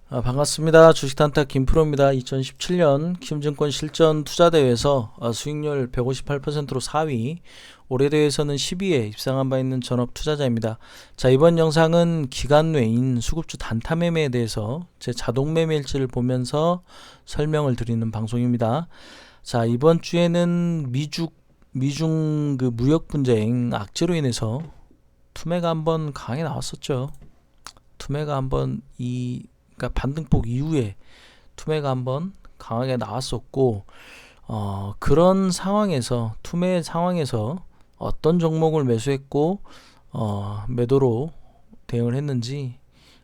반갑습니다. 주식단타 김프로입니다. 2017년 키움증권 실전 투자대회에서 수익률 158%로 4위, 올해 대회에서는 10위에 입상한 바 있는 전업 투자자입니다. 자, 이번 영상은 기간 외인 수급주 단타 매매에 대해서 제 자동 매매 일지를 보면서 설명을 드리는 방송입니다. 자, 이번 주에는 미중 그 무역 분쟁 악재로 인해서 투매가 한번 강하게 나왔었죠. 투매가 한번 그러니까 반등폭 이후에 투매가 한번 강하게 나왔었고, 그런 상황에서 투매 상황에서 어떤 종목을 매수했고 매도로 대응을 했는지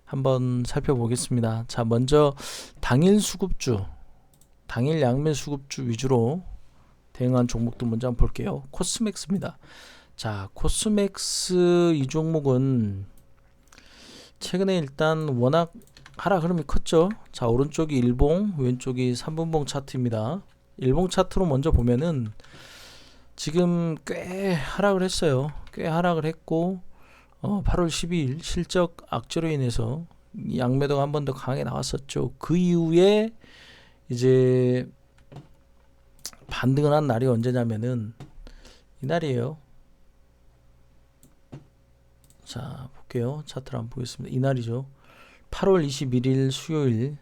한번 살펴보겠습니다. 자, 먼저 당일 양매 수급주 위주로 대응한 종목도 먼저 한번 볼게요. 코스맥스입니다. 자, 코스맥스 이 종목은 최근에 일단 워낙 하락 흐름이 컸죠. 자, 오른쪽이 일봉, 왼쪽이 3분봉 차트입니다. 일봉 차트로 먼저 보면은 지금 꽤 하락을 했어요. 꽤 하락을 했고 8월 12일 실적 악재로 인해서 양매도가 한 번 더 강하게 나왔었죠. 그 이후에 이제 반등을 한 날이 언제냐면은 이날이에요. 자, 볼게요. 차트를 한번 보겠습니다. 이날이죠. 8월 21일 수요일,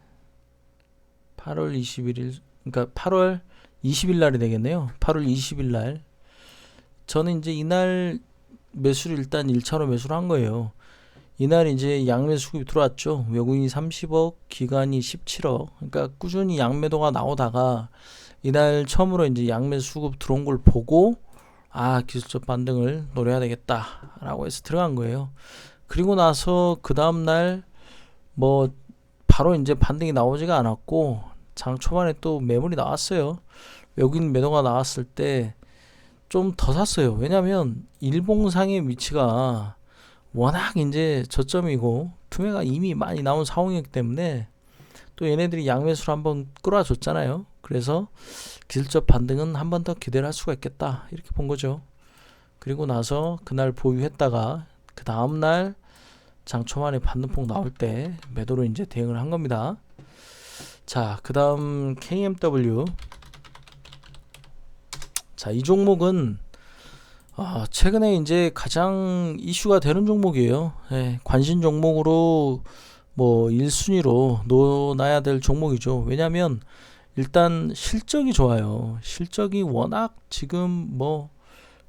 8월 21일, 그러니까 8월 20일 날이 되겠네요. 8월 20일 날 저는 이제 이날 매수를 일단 1차로 매수를 한 거예요. 이날 이제 양매 수급이 들어왔죠. 외국인이 30억, 기관이 17억. 그러니까 꾸준히 양매도가 나오다가 이날 처음으로 이제 양매 수급 들어온 걸 보고 기술적 반등을 노려야 되겠다라고 해서 들어간 거예요. 그리고 나서 그 다음 날 바로 이제 반등이 나오지가 않았고 장 초반에 또 매물이 나왔어요. 외국인 매도가 나왔을 때 좀 더 샀어요. 왜냐면 일봉상의 위치가 워낙 이제 저점이고 투매가 이미 많이 나온 상황이기 때문에 또 얘네들이 양매수를 한번 끌어줬잖아요. 그래서 기술적 반등은 한 번 더 기대를 할 수가 있겠다 이렇게 본 거죠. 그리고 나서 그날 보유했다가 그 다음날 장 초반에 반등폭 나올 때 매도로 이제 대응을 한 겁니다. 자, 그 다음 KMW. 자, 이 종목은 최근에 이제 가장 이슈가 되는 종목이에요. 관심 종목으로 1순위로 놓아야 될 종목이죠. 왜냐면 일단 실적이 좋아요. 실적이 워낙 지금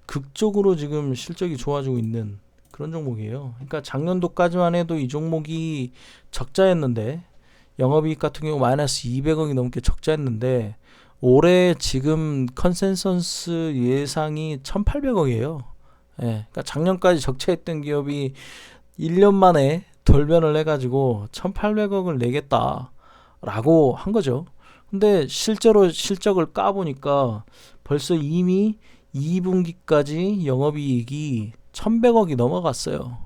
극적으로 지금 실적이 좋아지고 있는 그런 종목이에요. 그러니까 작년도까지만 해도 이 종목이 적자였는데 영업이익 같은 경우 마이너스 200억이 넘게 적자였는데 올해 지금 컨센서스 예상이 1800억이에요. 그러니까 작년까지 적자했던 기업이 1년 만에 돌변을 해가지고 1800억을 내겠다라고 한 거죠. 근데 실제로 실적을 까보니까 벌써 이미 2분기까지 영업이익이 1100억이 넘어갔어요.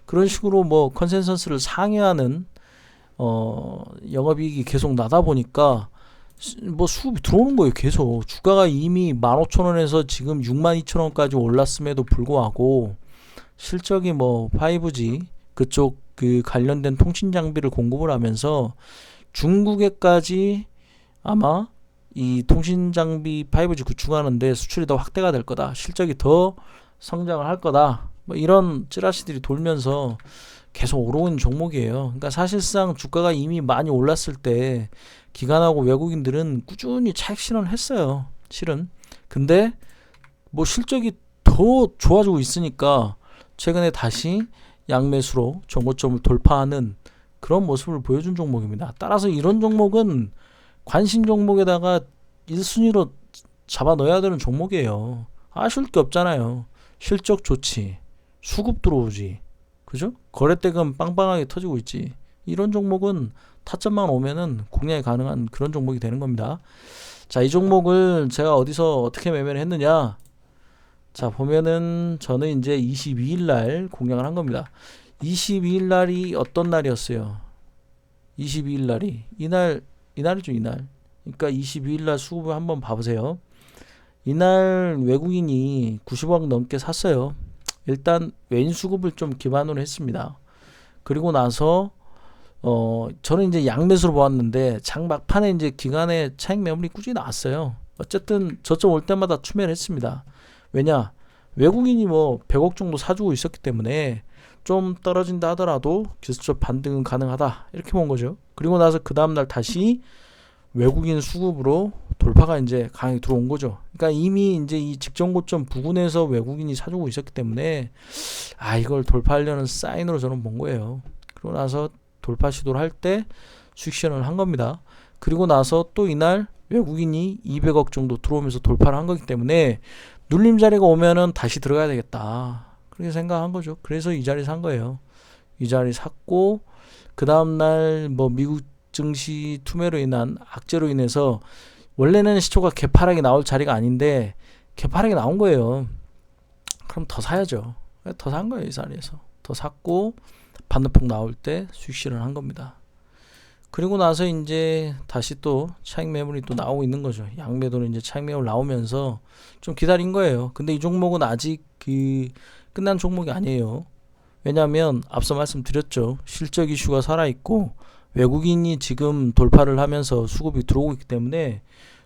그런 식으로 컨센서스를 상회하는 영업이익이 계속 나다 보니까 수급이 들어오는 거예요. 계속 주가가 이미 15,000원에서 지금 62,000원까지 올랐음에도 불구하고 실적이 5G 그쪽 그 관련된 통신 장비를 공급을 하면서 중국에까지 아마 이 통신 장비 5G 구축하는데 수출이 더 확대가 될 거다. 실적이 더 성장을 할 거다. 이런 찌라시들이 돌면서 계속 오르고 있는 종목이에요. 그러니까 사실상 주가가 이미 많이 올랐을 때 기관하고 외국인들은 꾸준히 차익 실현을 했어요. 실은. 근데 실적이 더 좋아지고 있으니까 최근에 다시 양매수로 정고점을 돌파하는 그런 모습을 보여준 종목입니다. 따라서 이런 종목은 관심 종목에다가 1순위로 잡아 넣어야 되는 종목이에요. 아쉬울 게 없잖아요. 실적 좋지, 수급 들어오지, 그죠? 거래대금 빵빵하게 터지고 있지. 이런 종목은 타점만 오면은 공략이 가능한 그런 종목이 되는 겁니다. 자, 이 종목을 제가 어디서 어떻게 매매를 했느냐? 자, 보면은 저는 이제 22일 날 공략을 한 겁니다. 22일 날이 어떤 날이었어요? 22일 날이 이날이죠, 이날. 그러니까 22일 날 수급을 한번 봐보세요. 이날 외국인이 90억 넘게 샀어요. 일단 외인 수급을 좀 기반으로 했습니다. 그리고 나서 저는 이제 양매수로 보았는데 장 막판에 이제 기간에 차익 매물이 꾸준히 나왔어요. 어쨌든 저점 올 때마다 추매를 했습니다. 왜냐? 외국인이 뭐 100억 정도 사주고 있었기 때문에 좀 떨어진다 하더라도 기술적 반등은 가능하다 이렇게 본 거죠. 그리고 나서 그 다음날 다시 외국인 수급으로 돌파가 이제 강하게 들어온 거죠. 그러니까 이미 이제 이 직전 고점 부근에서 외국인이 사주고 있었기 때문에 이걸 돌파하려는 사인으로 저는 본 거예요. 그리고 나서 돌파 시도를 할 때 수익 실현을 한 겁니다. 그리고 나서 또 이날 외국인이 200억 정도 들어오면서 돌파를 한 거기 때문에 눌림 자리가 오면은 다시 들어가야 되겠다. 그렇게 생각한 거죠. 그래서 이 자리 산 거예요. 이 자리 샀고 그 다음날 뭐 미국 증시 투매로 인한 악재로 인해서 원래는 시초가 개파락이 나올 자리가 아닌데 개파락이 나온 거예요. 그럼 더 사야죠. 더 산 거예요. 이 자리에서 더 샀고 반대폭 나올 때 수익 실현한 겁니다. 그리고 나서 이제 다시 또 차익 매물이 또 나오고 있는 거죠. 양매도는 이제 차익 매물 나오면서 좀 기다린 거예요. 근데 이 종목은 아직 끝난 종목이 아니에요. 왜냐하면 앞서 말씀드렸죠. 실적 이슈가 살아있고 외국인이 지금 돌파를 하면서 수급이 들어오고 있기 때문에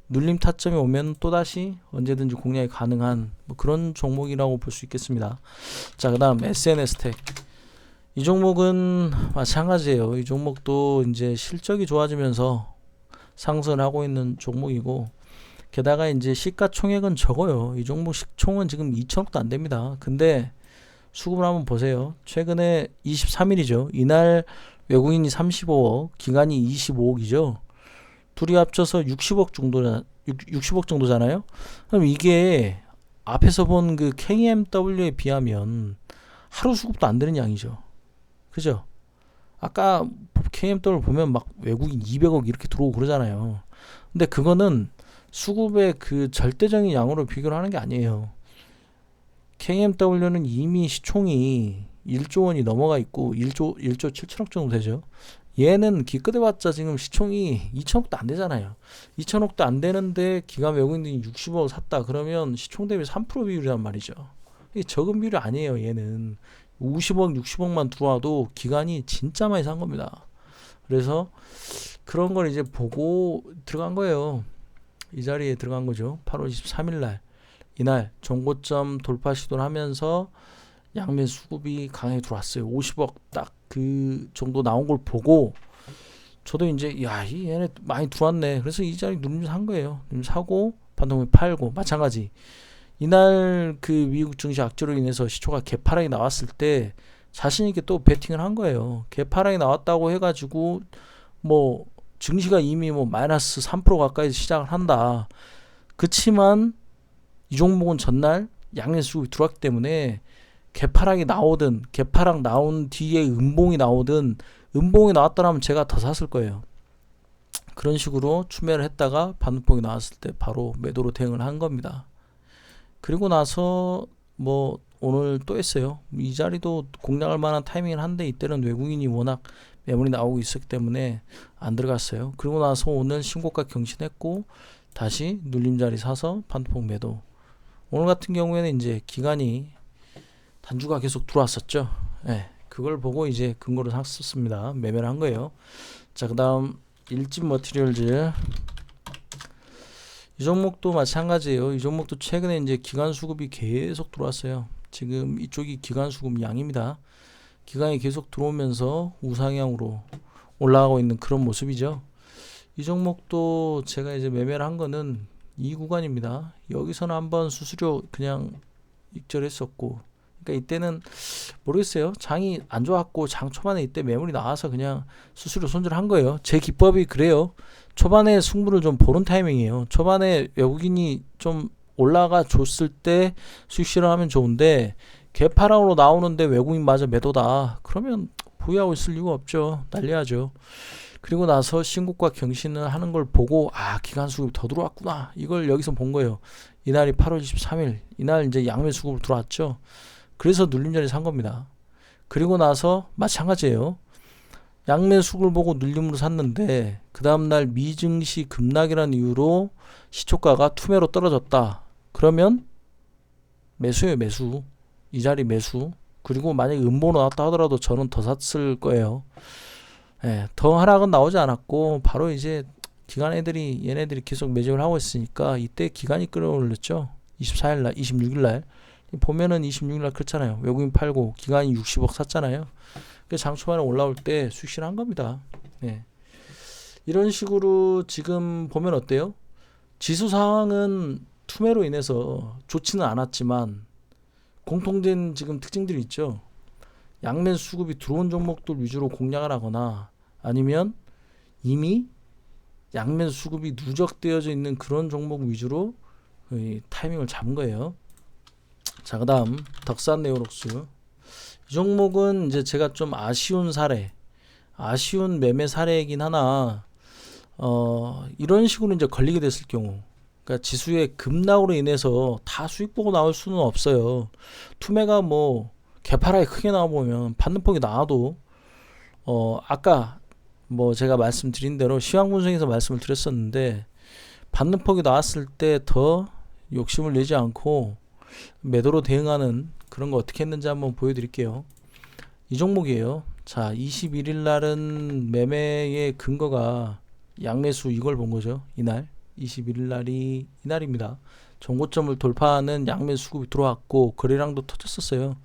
눌림 타점이 오면 또다시 언제든지 공략이 가능한 뭐 그런 종목이라고 볼 수 있겠습니다. 자, 그 다음 SNS텍. 이 종목은 마찬가지예요. 이 종목도 이제 실적이 좋아지면서 상승을 하고 있는 종목이고 게다가 이제 시가총액은 적어요. 이 종목 시총은 지금 2천억도 안 됩니다. 근데 수급을 한번 보세요. 최근에 23일이죠. 이날 외국인이 35억, 기간이 25억이죠. 둘이 합쳐서 60억 정도잖아요. 그럼 이게 앞에서 본 그 KMW에 비하면 하루 수급도 안 되는 양이죠. 그죠? 아까 KMW 보면 막 외국인 200억 이렇게 들어오고 그러잖아요. 근데 그거는 수급의 그 절대적인 양으로 비교를 하는 게 아니에요. KMW는 이미 시총이 1조 원이 넘어가 있고 1조 7천억 정도 되죠. 얘는 기껏해봤자 지금 시총이 2천억도 안 되잖아요. 2천억도 안 되는데 기관 외국인들이 60억을 샀다 그러면 시총 대비 3% 비율이란 말이죠. 이게 적은 비율이 아니에요. 얘는 50억 60억만 들어와도 기관이 진짜 많이 산 겁니다. 그래서 그런 걸 이제 보고 들어간 거예요. 이 자리에 들어간 거죠. 8월 23일 날 이날 정고점 돌파 시도를 하면서 양매 수급이 강하게 들어왔어요. 50억 딱 그 정도 나온 걸 보고 저도 이제 이 얘네 많이 들어왔네. 그래서 이 자리 누르면서 산 거예요. 사고 반동을 팔고 마찬가지. 이날 그 미국 증시 악재로 인해서 시초가 개파락이 나왔을 때 자신 있게 또 베팅을 한 거예요. 개파락이 나왔다고 해가지고 뭐 증시가 이미 뭐 마이너스 3% 가까이 시작을 한다. 그치만 이 종목은 전날 양의 수급이 들어왔기 때문에 개파락이 나오든 개파락 나온 뒤에 음봉이 나오든 음봉이 나왔더라면 제가 더 샀을 거예요. 그런 식으로 추매를 했다가 반등폭이 나왔을 때 바로 매도로 대응을 한 겁니다. 그리고 나서 뭐 오늘 또 했어요. 이 자리도 공략할 만한 타이밍을 한데 이때는 외국인이 워낙 매물이 나오고 있었기 때문에 안 들어갔어요. 그리고 나서 오늘 신고가 경신했고 다시 눌림 자리 사서 반등폭 매도. 오늘 같은 경우에는 이제 기간이 단주가 계속 들어왔었죠. 네, 그걸 보고 이제 근거로 샀었습니다. 매매를 한 거예요. 자, 그 다음 일진 머티리얼즈. 이 종목도 마찬가지예요. 이 종목도 최근에 이제 기간 수급이 계속 들어왔어요. 지금 이쪽이 기간 수급 양입니다. 기간이 계속 들어오면서 우상향으로 올라가고 있는 그런 모습이죠. 이 종목도 제가 이제 매매를 한 거는 이 구간입니다. 여기서는 한번 수수료 그냥 익절했었고, 그러니까 이때는 모르겠어요. 장이 안 좋았고 장 초반에 이때 매물이 나와서 그냥 수수료 손절한 거예요. 제 기법이 그래요. 초반에 승부를 좀 보는 타이밍이에요. 초반에 외국인이 좀 올라가 줬을 때 수익 실현하면 좋은데 개파락으로 나오는데 외국인마저 매도다. 그러면 보유하고 있을 이유가 없죠. 날려야죠. 그리고 나서 신고가 경신을 하는 걸 보고 기간 수급이 더 들어왔구나. 이걸 여기서 본 거예요. 이날이 8월 23일. 이날 이제 양매 수급으로 들어왔죠. 그래서 눌림 자리 산 겁니다. 그리고 나서 마찬가지예요. 양매 수급을 보고 눌림으로 샀는데 그 다음날 미증시 급락이라는 이유로 시초가가 투매로 떨어졌다. 그러면 매수예요. 매수. 이 자리 매수. 그리고 만약에 음봉으로 나왔다 하더라도 저는 더 샀을 거예요. 예, 더 하락은 나오지 않았고 바로 이제 기관 애들이 얘네들이 계속 매집을 하고 있으니까 이때 기관이 끌어올렸죠. 24일날, 26일날 보면은 26일날 그렇잖아요. 외국인 팔고 기관이 60억 샀잖아요. 그 장초반에 올라올 때 수익 실한 겁니다. 예. 이런 식으로 지금 보면 어때요? 지수 상황은 투매로 인해서 좋지는 않았지만 공통된 지금 특징들이 있죠. 양면 수급이 들어온 종목들 위주로 공략을 하거나 아니면 이미 양면 수급이 누적되어져 있는 그런 종목 위주로 타이밍을 잡은 거예요. 자, 그다음 덕산 네오록스. 이 종목은 이제 제가 좀 아쉬운 사례, 아쉬운 매매 사례이긴 하나, 이런 식으로 이제 걸리게 됐을 경우, 그러니까 지수의 급락으로 인해서 다 수익 보고 나올 수는 없어요. 투매가 뭐 개파락이 크게 나와보면 반등폭이 나와도 아까 뭐 제가 말씀드린 대로 시황분석에서 말씀을 드렸었는데 반등폭이 나왔을 때 더 욕심을 내지 않고 매도로 대응하는 그런 거 어떻게 했는지 한번 보여드릴게요. 이 종목이에요. 자, 21일 날은 매매의 근거가 양매수 이걸 본 거죠. 이날 21일 날이 이날입니다. 정고점을 돌파하는 양매수 수급이 들어왔고 거래량도 터졌었어요.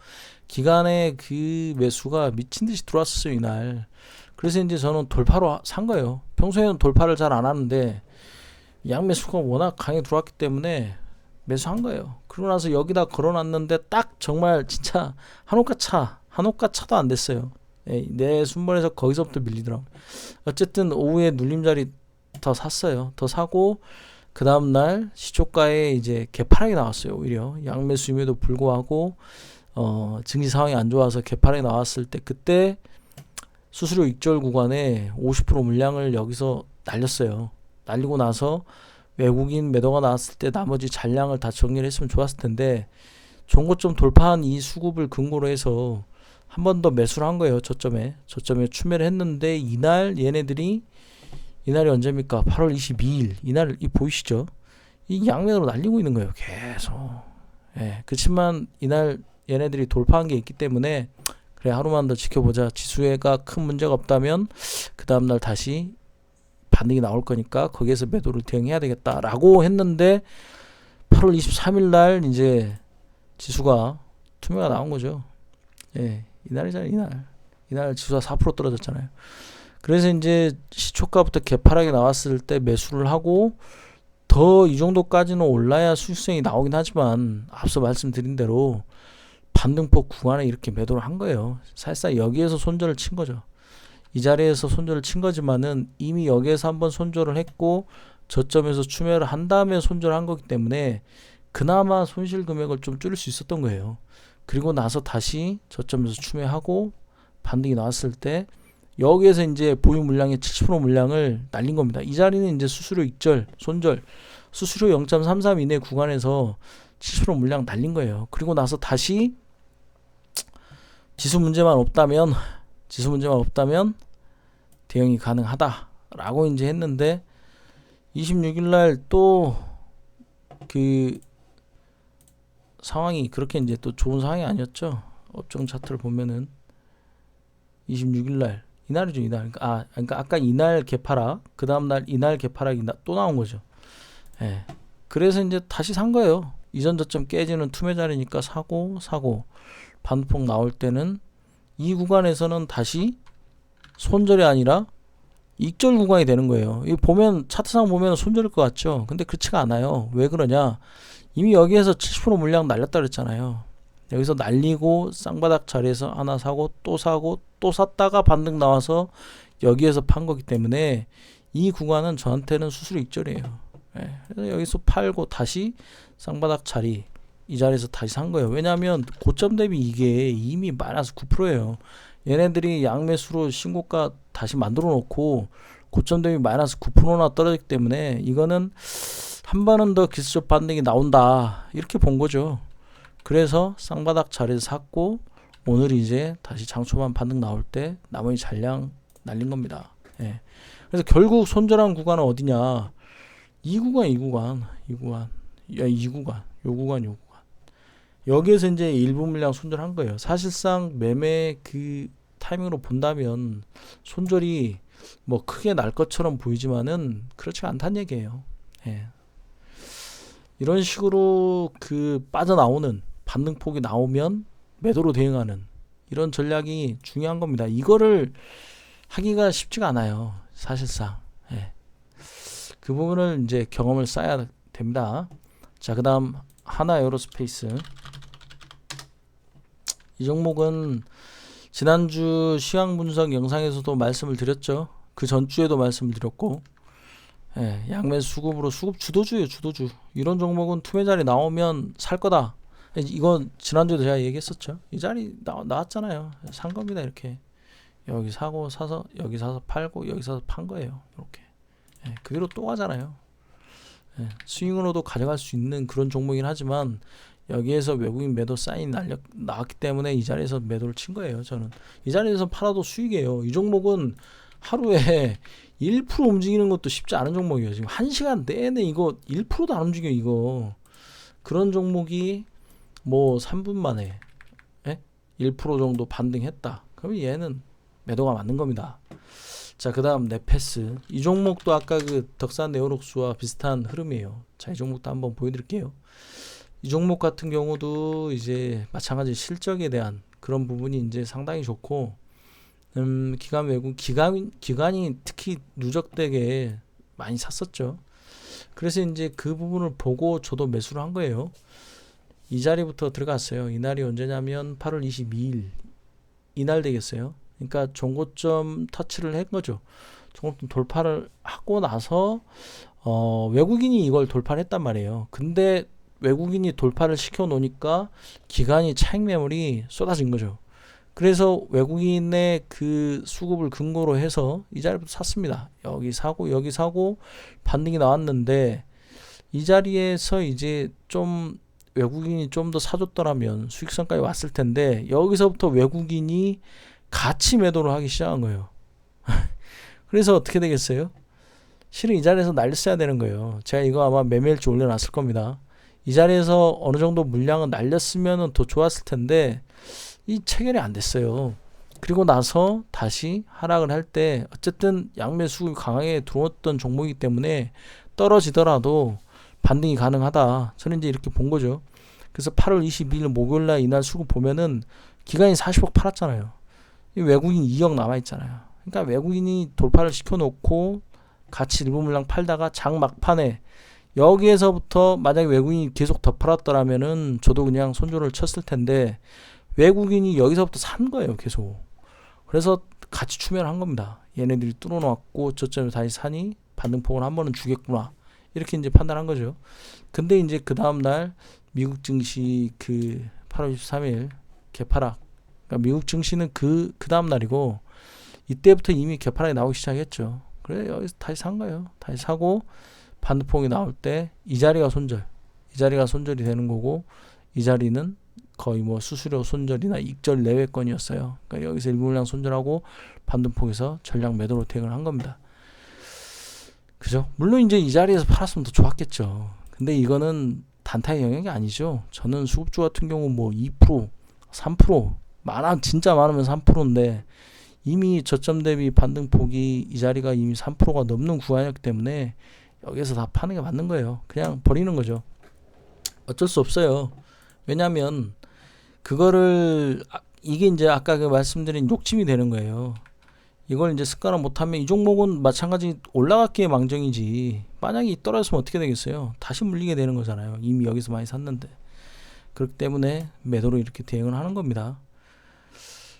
기간에 그 매수가 미친 듯이 들어왔었어요, 이날. 그래서 이제 저는 돌파로 산 거예요. 평소에는 돌파를 잘 안 하는데 양매수가 워낙 강하게 들어왔기 때문에 매수한 거예요. 그러고 나서 여기다 걸어놨는데 딱 정말 진짜 한옥가 차도 안 됐어요. 예, 내 순번에서 거기서부터 밀리더라고요. 어쨌든 오후에 눌림자리 더 샀어요. 더 사고 그 다음날 시초가에 이제 개파락이 나왔어요. 오히려 양매수임에도 불구하고 증시 상황이 안 좋아서 개파락이 나왔을 때 그때 수수료 익절 구간에 50% 물량을 여기서 날렸어요. 날리고 나서 외국인 매도가 나왔을 때 나머지 잔량을 다 정리를 했으면 좋았을 텐데 종고점 돌파한 이 수급을 근거로 해서 한 번 더 매수를 한 거예요. 저점에 추매를 했는데 얘네들이 이날이 언제입니까? 8월 22일 이날 보이시죠? 이 양면으로 날리고 있는 거예요. 계속. 예, 그렇지만 이날 얘네들이 돌파한 게 있기 때문에 그래 하루만 더 지켜보자. 지수가 큰 문제가 없다면 그 다음날 다시 반등이 나올 거니까 거기에서 매도를 대응해야 되겠다라고 했는데 8월 23일 날 이제 지수가 투매가 나온 거죠. 예, 이날이잖아요. 이날 지수가 4% 떨어졌잖아요. 그래서 이제 시초가부터 개파락이 나왔을 때 매수를 하고 더 이 정도까지는 올라야 수익성이 나오긴 하지만 앞서 말씀드린 대로 반등폭 구간에 이렇게 매도를 한 거예요. 사실상 여기에서 손절을 친 거죠. 이 자리에서 손절을 친 거지만은 이미 여기에서 한번 손절을 했고 저점에서 추매를 한 다음에 손절을 한 거기 때문에 그나마 손실 금액을 좀 줄일 수 있었던 거예요. 그리고 나서 다시 저점에서 추매하고 반등이 나왔을 때 여기에서 이제 보유 물량의 70% 물량을 날린 겁니다. 이 자리는 이제 수수료 익절, 손절, 수수료 0.33 이내 구간에서 70% 물량 날린 거예요. 그리고 나서 다시 지수 문제만 없다면 대응이 가능하다라고 이제 했는데 26일 날 또 그 상황이 그렇게 이제 또 좋은 상황이 아니었죠. 업종 차트를 보면은 26일 날 이날이죠, 이날. 그러니까 아까 이날 개파락, 그 다음 날 이날 개파락이 또 나온 거죠. 예. 그래서 이제 다시 산 거예요. 이전 저점 깨지는 투매 자리니까 사고 반등폭 나올 때는 이 구간에서는 다시 손절이 아니라 익절 구간이 되는 거예요. 이 보면 차트상 보면 손절일 것 같죠. 근데 그렇지가 않아요. 왜 그러냐? 이미 여기에서 70% 물량 날렸다 그랬잖아요. 여기서 날리고 쌍바닥 자리에서 하나 사고 또 샀다가 반등 나와서 여기에서 판 거기 때문에 이 구간은 저한테는 수수료 익절이에요. 예, 그래서 여기서 팔고 다시 쌍바닥 자리 이 자리에서 다시 산 거예요. 왜냐하면 고점 대비 이게 이미 마이너스 9%예요. 얘네들이 양매수로 신고가 다시 만들어 놓고 고점 대비 마이너스 9%나 떨어졌기 때문에 이거는 한 번은 더 기술적 반등이 나온다 이렇게 본 거죠. 그래서 쌍바닥 자리에서 샀고 오늘 이제 다시 장초반 반등 나올 때 나머지 잔량 날린 겁니다. 예. 그래서 결국 손절한 구간은 어디냐? 이 구간. 여기에서 이제 일부 물량 손절한 거예요. 사실상 매매 그 타이밍으로 본다면 손절이 뭐 크게 날 것처럼 보이지만은 그렇지 않다는 얘기예요. 예. 이런 식으로 그 빠져나오는 반등폭이 나오면 매도로 대응하는 이런 전략이 중요한 겁니다. 이거를 하기가 쉽지가 않아요. 사실상. 예. 그 부분을 이제 경험을 쌓아야 됩니다. 자, 그 다음 하나 에어로스페이스. 이 종목은 지난주 시황 분석 영상에서도 말씀을 드렸죠. 그 전주에도 말씀을 드렸고, 예, 양매수 수급으로 수급 주도주예요, 주도주. 이런 종목은 투매 자리 나오면 살 거다. 이건 지난주에도 제가 얘기했었죠. 이 자리 나왔잖아요. 산 겁니다, 이렇게. 여기 사고 사서 여기 사서 팔고 여기 사서 판 거예요, 이렇게. 예, 그 뒤로 또 가잖아요. 예, 스윙으로도 가져갈 수 있는 그런 종목이긴 하지만 여기에서 외국인 매도 사인이 나왔기 때문에 이 자리에서 매도를 친 거예요. 저는 이 자리에서 팔아도 수익이에요. 이 종목은 하루에 1% 움직이는 것도 쉽지 않은 종목이에요. 지금 1시간 내내 이거 1%도 안 움직여, 이거. 그런 종목이 뭐 3분 만에 1% 정도 반등했다. 그럼 얘는 매도가 맞는 겁니다. 자, 그 다음 네페스. 이 종목도 아까 그 덕산 네오록스와 비슷한 흐름이에요. 자, 이 종목도 한번 보여드릴게요. 이 종목 같은 경우도 이제 마찬가지 실적에 대한 그런 부분이 이제 상당히 좋고, 기관 외국 기관이 특히 누적되게 많이 샀었죠. 그래서 이제 그 부분을 보고 저도 매수를 한 거예요. 이 자리부터 들어갔어요. 이날이 언제냐면 8월 22일 이날 되겠어요. 그러니까 종고점 터치를 한 거죠. 종고점 돌파를 하고 나서 외국인이 이걸 돌파를 했단 말이에요. 근데 외국인이 돌파를 시켜 놓으니까 기관이 차익 매물이 쏟아진 거죠. 그래서 외국인의 그 수급을 근거로 해서 이 자리부터 샀습니다. 여기 사고 반등이 나왔는데 이 자리에서 이제 좀 외국인이 좀 더 사줬더라면 수익성까지 왔을 텐데 여기서부터 외국인이 같이 매도를 하기 시작한 거예요. 그래서 어떻게 되겠어요? 실은 이 자리에서 날렸어야 되는 거예요. 제가 이거 아마 매매일지 올려놨을 겁니다. 이 자리에서 어느 정도 물량을 날렸으면 더 좋았을 텐데 이 체결이 안 됐어요. 그리고 나서 다시 하락을 할 때 어쨌든 양매 수급이 강하게 들어왔던 종목이기 때문에 떨어지더라도 반등이 가능하다. 저는 이제 이렇게 본 거죠. 그래서 8월 22일 목요일날 이날 수급 보면은 기관이 40억 팔았잖아요. 외국인 2억 남아있잖아요. 그러니까 외국인이 돌파를 시켜놓고 같이 일부 물량 팔다가 장 막판에 여기에서부터 만약에 외국인이 계속 더 팔았더라면은 저도 그냥 손절을 쳤을 텐데 외국인이 여기서부터 산 거예요, 계속. 그래서 같이 추멸한 겁니다. 얘네들이 뚫어놓았고 저점에 다시 사니 반등폭을 한 번은 주겠구나. 이렇게 이제 판단한 거죠. 근데 이제 그 다음날 미국 증시 그 8월 23일 개파락. 그러니까 미국 증시는 그 다음날이고 이때부터 이미 개파락이 나오기 시작했죠. 그래 여기서 다시 산 거예요. 다시 사고 반등폭이 나올 때 이 자리가 손절이 되는 거고 이 자리는 거의 뭐 수수료 손절이나 익절 내외권이었어요. 그러니까 여기서 일부 물량 손절하고 반등폭에서 전량 매도로 대응을 한 겁니다. 그죠? 물론 이제 이 자리에서 팔았으면 더 좋았겠죠. 근데 이거는 단타의 영역이 아니죠. 저는 수급주 같은 경우 뭐 2%, 3%, 진짜 많으면 3%인데 이미 저점 대비 반등폭이 이 자리가 이미 3%가 넘는 구간이었기 때문에 여기서 다 파는 게 맞는 거예요. 그냥 버리는 거죠. 어쩔 수 없어요. 왜냐면 그거를 이게 이제 아까 그 말씀드린 욕심이 되는 거예요. 이걸 이제 습관을 못하면 이 종목은 마찬가지 올라갔기에 망정이지 만약에 떨어졌으면 어떻게 되겠어요? 다시 물리게 되는 거잖아요. 이미 여기서 많이 샀는데. 그렇기 때문에 매도로 이렇게 대응을 하는 겁니다.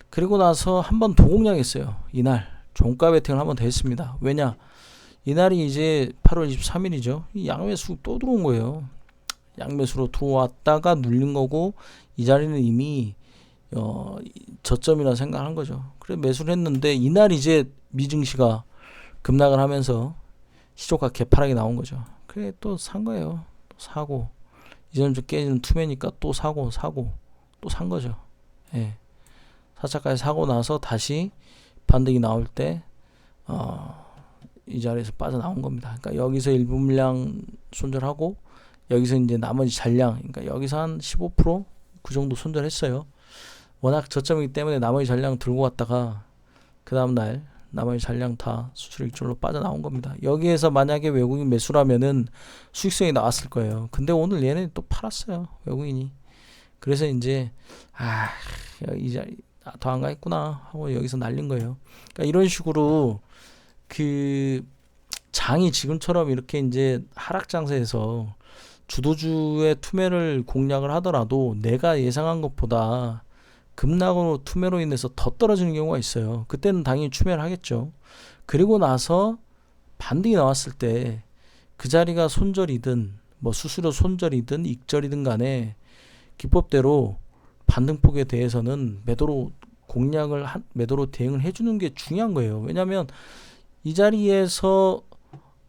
그리고 나서 한 번 더 공략했어요. 이날 종가 베팅을 한 번 더 했습니다. 왜냐? 이날이 이제 8월 23일이죠. 이 양매수 또 들어온 거예요. 양매수로 들어왔다가 눌린 거고 이 자리는 이미 저점이라 생각한 거죠. 그래 매수를 했는데 이날 이제 미증시가 급락을 하면서 시초가 개파락이 나온 거죠. 그래 또 산 거예요. 또 사고 이전 좀 깨지는 투매니까 또 사고 또 산 거죠. 예. 4차까지 사고 나서 다시 반등이 나올 때 이 자리에서 빠져나온 겁니다. 그러니까 여기서 일부 물량 손절하고 여기서 이제 나머지 잔량, 그러니까 여기서 한 15% 그 정도 손절했어요. 워낙 저점이기 때문에 나머지 잔량 들고 갔다가 그 다음날 나머지 잔량 다 수출입절로 빠져나온 겁니다. 여기에서 만약에 외국인 매수라면은 수익성이 나왔을 거예요. 근데 오늘 얘네 또 팔았어요, 외국인이. 그래서 이제 이제 더 안 가겠구나 하고 여기서 날린 거예요. 그러니까 이런 식으로 그 장이 지금처럼 이렇게 이제 하락 장세에서 주도주의 투매를 공략을 하더라도 내가 예상한 것보다 급락으로 투매로 인해서 더 떨어지는 경우가 있어요. 그때는 당연히 추매를 하겠죠. 그리고 나서 반등이 나왔을 때 그 자리가 손절이든 뭐 수수료 손절이든 익절이든 간에 기법대로 반등폭에 대해서는 매도로 매도로 대응을 해주는 게 중요한 거예요. 왜냐하면 이 자리에서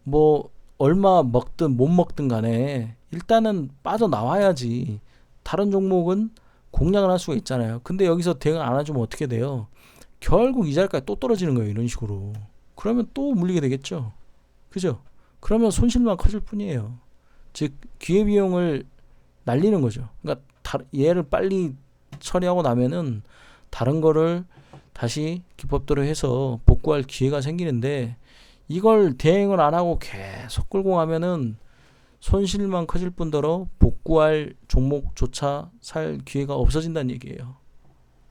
뭐 얼마 먹든 못 먹든 간에 일단은 빠져나와야지 다른 종목은 공략을 할 수가 있잖아요. 근데 여기서 대응 안 해주면 어떻게 돼요? 결국 이 자리까지 또 떨어지는 거예요. 이런 식으로. 그러면 또 물리게 되겠죠. 그죠? 그러면 손실만 커질 뿐이에요. 즉 기회비용을 날리는 거죠. 그러니까 얘를 빨리 처리하고 나면은 다른 거를 다시 기법대로 해서 복구할 기회가 생기는데 이걸 대응을 안 하고 계속 끌고 가면은 손실만 커질 뿐더러 복구할 종목조차 살 기회가 없어진다는 얘기예요.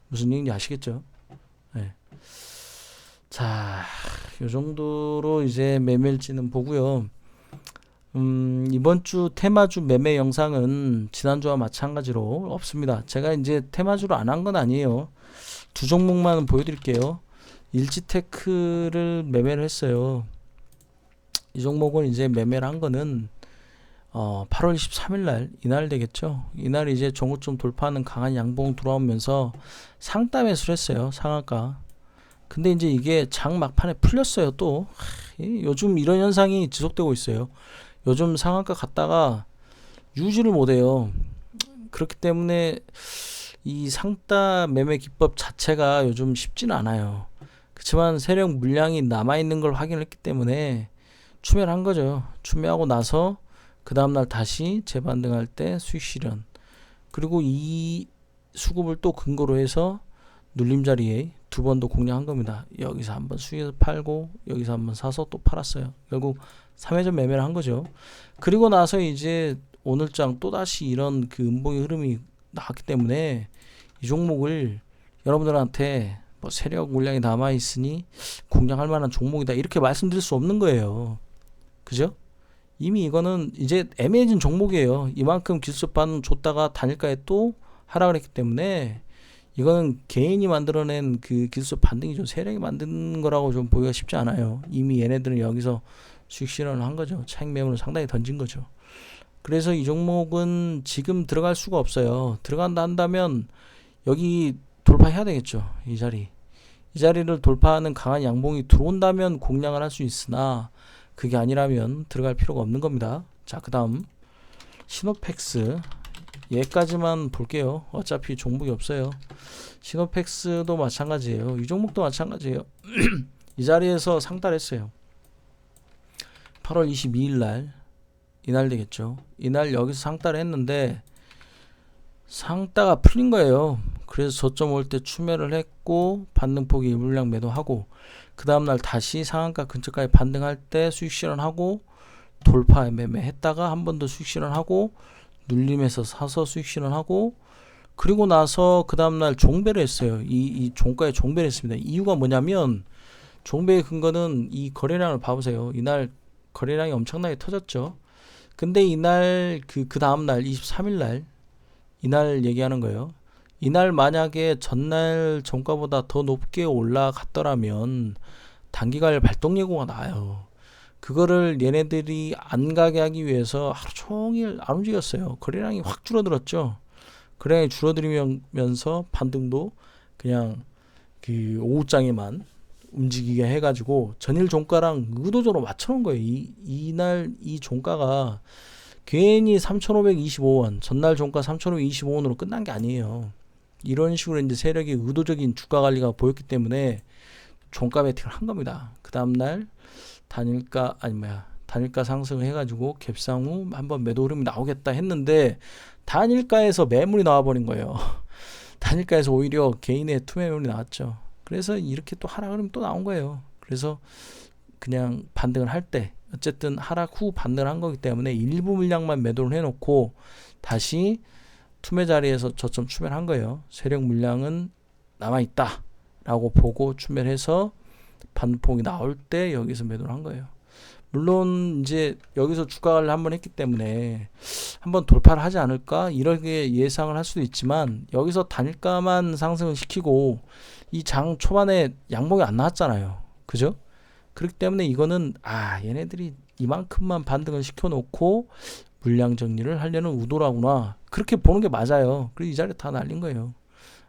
무슨 얘기인지 아시겠죠? 네. 자, 요 정도로 이제 매매일지는 보고요. 이번 주 테마주 매매 영상은 지난주와 마찬가지로 없습니다. 제가 이제 테마주로 안 한 건 아니에요. 두 종목만 보여드릴게요. 일지테크를 매매를 했어요. 이 종목은 이제 매매를 한 거는 8월 23일 날 이날 되겠죠. 이날 이제 종고점 돌파하는 강한 양봉 들어오면서 상따 매수를 했어요. 상한가. 근데 이제 이게 장 막판에 풀렸어요. 또 요즘 이런 현상이 지속되고 있어요. 요즘 상한가 갔다가 유지를 못해요. 그렇기 때문에 이 상따 매매 기법 자체가 요즘 쉽지는 않아요. 그렇지만 세력 물량이 남아있는 걸 확인했기 때문에 추매를 한 거죠. 추매하고 나서 그 다음날 다시 재반등할 때 수익 실현. 그리고 이 수급을 또 근거로 해서 눌림 자리에 두 번 더 공략한 겁니다. 여기서 한번 수익에서 팔고 여기서 한번 사서 또 팔았어요. 결국 3회전 매매를 한 거죠. 그리고 나서 이제 오늘장 또다시 이런 그 음봉의 흐름이 나왔기 때문에 이 종목을 여러분들한테 뭐 세력 물량이 남아있으니 공략할 만한 종목이다 이렇게 말씀드릴 수 없는 거예요. 그죠? 이미 이거는 이제 애매해진 종목이에요. 이만큼 기술적 반응 줬다가 단일가에 또 하락을 했기 때문에 이거는 개인이 만들어낸 그 기술적 반등이죠. 세력이 만든 거라고 좀 보기가 쉽지 않아요. 이미 얘네들은 여기서 수익 실현을 한 거죠. 차익 매물을 상당히 던진 거죠. 그래서 이 종목은 지금 들어갈 수가 없어요. 들어간다 한다면 여기 돌파해야 되겠죠. 이 자리를 돌파하는 강한 양봉이 들어온다면 공략을 할 수 있으나 그게 아니라면 들어갈 필요가 없는 겁니다. 자, 그 다음 시노펙스 얘까지만 볼게요. 어차피 종목이 없어요. 시노펙스도 마찬가지예요. 이 종목도 마찬가지예요. 이 자리에서 상따를 했어요. 8월 22일 날 이날 되겠죠. 이날 여기서 상따를 했는데 상따가 풀린 거예요. 그래서 저점 올 때 추매를 했고 반등폭이 일물량 매도하고 그 다음날 다시 상한가 근처까지 반등할 때 수익 실현하고 돌파 매매했다가 한 번 더 수익 실현하고 눌림에서 사서 수익 실현하고 그리고 나서 그 다음날 종배를 했어요. 이 종가에 종배를 했습니다. 이유가 뭐냐면 종배의 근거는 이 거래량을 봐보세요. 이날 거래량이 엄청나게 터졌죠. 근데 이날 그 다음날 23일 날 이날 얘기하는 거예요. 이날 만약에 전날 종가보다 더 높게 올라갔더라면 단기간 발동 예고가 나와요. 그거를 얘네들이 안 가게 하기 위해서 하루 종일 안 움직였어요. 거래량이 확 줄어들었죠. 거래량이 줄어들면서 반등도 그냥 그 오후장에만 움직이게 해가지고 전일 종가랑 의도적으로 맞춰놓은 거예요. 이날 이 종가가 괜히 3,525원, 전날 종가 3,525원으로 끝난 게 아니에요. 이런 식으로 이제 세력이 의도적인 주가 관리가 보였기 때문에 종가 베팅을 한 겁니다. 그 다음날 단일가 상승을 해가지고 갭상 후 한번 매도 흐름이 나오겠다 했는데 단일가에서 매물이 나와버린 거예요. 단일가에서 오히려 개인의 투매 매물이 나왔죠. 그래서 이렇게 또 하락 흐름이 또 나온 거예요. 그래서 그냥 반등을 할 때 어쨌든 하락 후 반등을 한 거기 때문에 일부 물량만 매도를 해놓고 다시 투매 자리에서 저점 추매를 한 거예요. 세력 물량은 남아있다 라고 보고 추매를 해서 반등폭이 나올 때 여기서 매도를 한 거예요. 물론 이제 여기서 주가를 한번 했기 때문에 한번 돌파를 하지 않을까 이렇게 예상을 할 수도 있지만, 여기서 단일가만 상승을 시키고 이 장 초반에 양봉이 안 나왔잖아요. 그죠? 그렇기 때문에 이거는 얘네들이 이만큼만 반등을 시켜놓고 물량 정리를 하려는 의도라구나, 그렇게 보는 게 맞아요. 그리고 이 자리에 다 날린 거예요.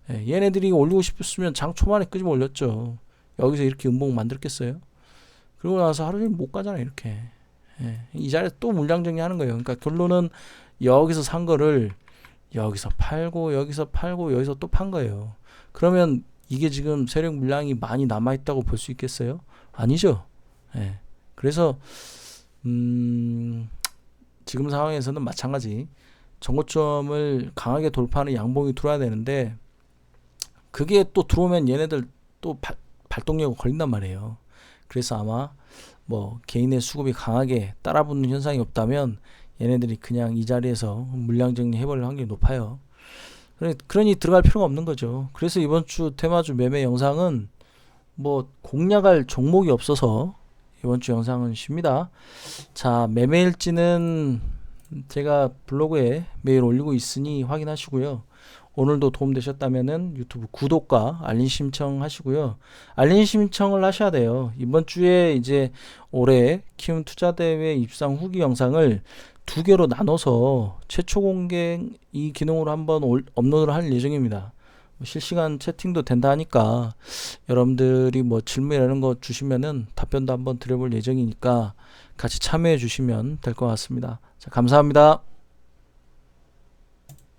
얘네들이 올리고 싶었으면 장 초반에 끄집어 올렸죠. 여기서 이렇게 음봉 만들었겠어요? 그러고 나서 하루 종일 못 가잖아 이렇게. 이 자리에 또 물량 정리하는 거예요. 그러니까 결론은 여기서 산 거를 여기서 팔고 여기서 팔고 여기서 또 판 거예요. 그러면 이게 지금 세력 물량이 많이 남아있다고 볼 수 있겠어요? 아니죠. 그래서 지금 상황에서는 마찬가지 전고점을 강하게 돌파하는 양봉이 들어와야 되는데, 그게 또 들어오면 얘네들 또 발동력이 걸린단 말이에요. 그래서 아마 뭐 개인의 수급이 강하게 따라붙는 현상이 없다면 얘네들이 그냥 이 자리에서 물량 정리 해버릴 확률이 높아요. 그러니 들어갈 필요가 없는 거죠. 그래서 이번 주 테마주 매매 영상은 뭐 공략할 종목이 없어서 이번 주 영상은 쉽니다. 자, 매매일지는 제가 블로그에 매일 올리고 있으니 확인하시고요. 오늘도 도움되셨다면은 유튜브 구독과 알림 신청 하시고요. 알림 신청을 하셔야 돼요. 이번 주에 이제 올해 키움 투자대회 입상 후기 영상을 2개로 나눠서 최초 공개 이 기능으로 한번 업로드를 할 예정입니다. 실시간 채팅도 된다 하니까 여러분들이 뭐 질문 이런 거 주시면은 답변도 한번 드려볼 예정이니까 같이 참여해 주시면 될 것 같습니다. 자, 감사합니다.